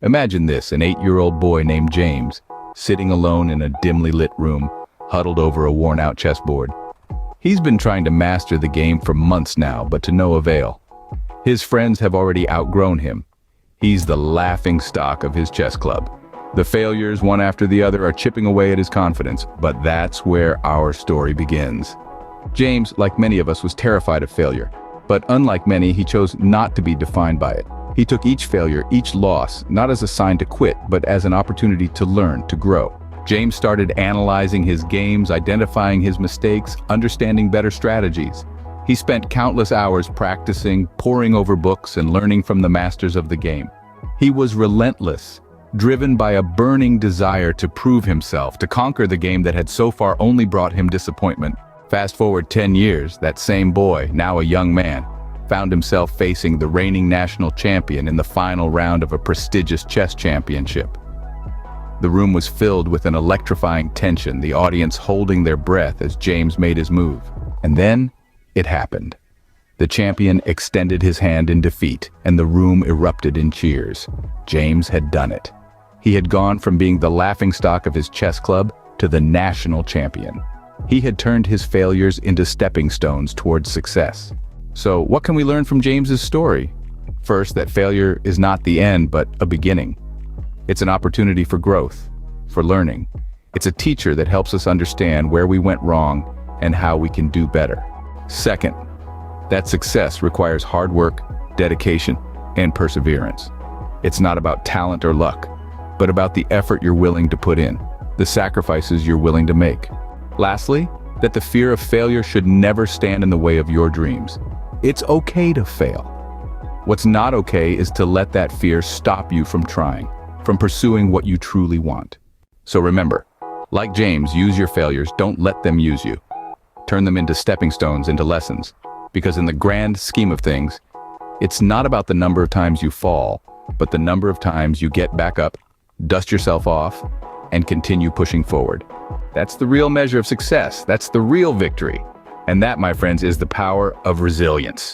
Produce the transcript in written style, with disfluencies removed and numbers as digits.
Imagine this, an 8-year-old boy named James, sitting alone in a dimly lit room, huddled over a worn-out chessboard. He's been trying to master the game for months now, but to no avail. His friends have already outgrown him. He's the laughingstock of his chess club. The failures, one after the other, are chipping away at his confidence, but that's where our story begins. James, like many of us, was terrified of failure, but unlike many, he chose not to be defined by it. He took each failure, each loss, not as a sign to quit, but as an opportunity to learn, to grow. James started analyzing his games, identifying his mistakes, understanding better strategies. He spent countless hours practicing, poring over books, and learning from the masters of the game. He was relentless, driven by a burning desire to prove himself, to conquer the game that had so far only brought him disappointment. Fast forward 10 years, that same boy, now a young man, found himself facing the reigning national champion in the final round of a prestigious chess championship. The room was filled with an electrifying tension, the audience holding their breath as James made his move. And then, it happened. The champion extended his hand in defeat, and the room erupted in cheers. James had done it. He had gone from being the laughingstock of his chess club to the national champion. He had turned his failures into stepping stones towards success. So, what can we learn from James's story? First, that failure is not the end, but a beginning. It's an opportunity for growth, for learning. It's a teacher that helps us understand where we went wrong and how we can do better. Second, that success requires hard work, dedication, and perseverance. It's not about talent or luck, but about the effort you're willing to put in, the sacrifices you're willing to make. Lastly, that the fear of failure should never stand in the way of your dreams. It's okay to fail. What's not okay is to let that fear stop you from trying, from pursuing what you truly want. So remember, like James, use your failures, don't let them use you. Turn them into stepping stones, into lessons. Because in the grand scheme of things, it's not about the number of times you fall, but the number of times you get back up, dust yourself off, and continue pushing forward. That's the real measure of success. That's the real victory. And that, my friends, is the power of resilience.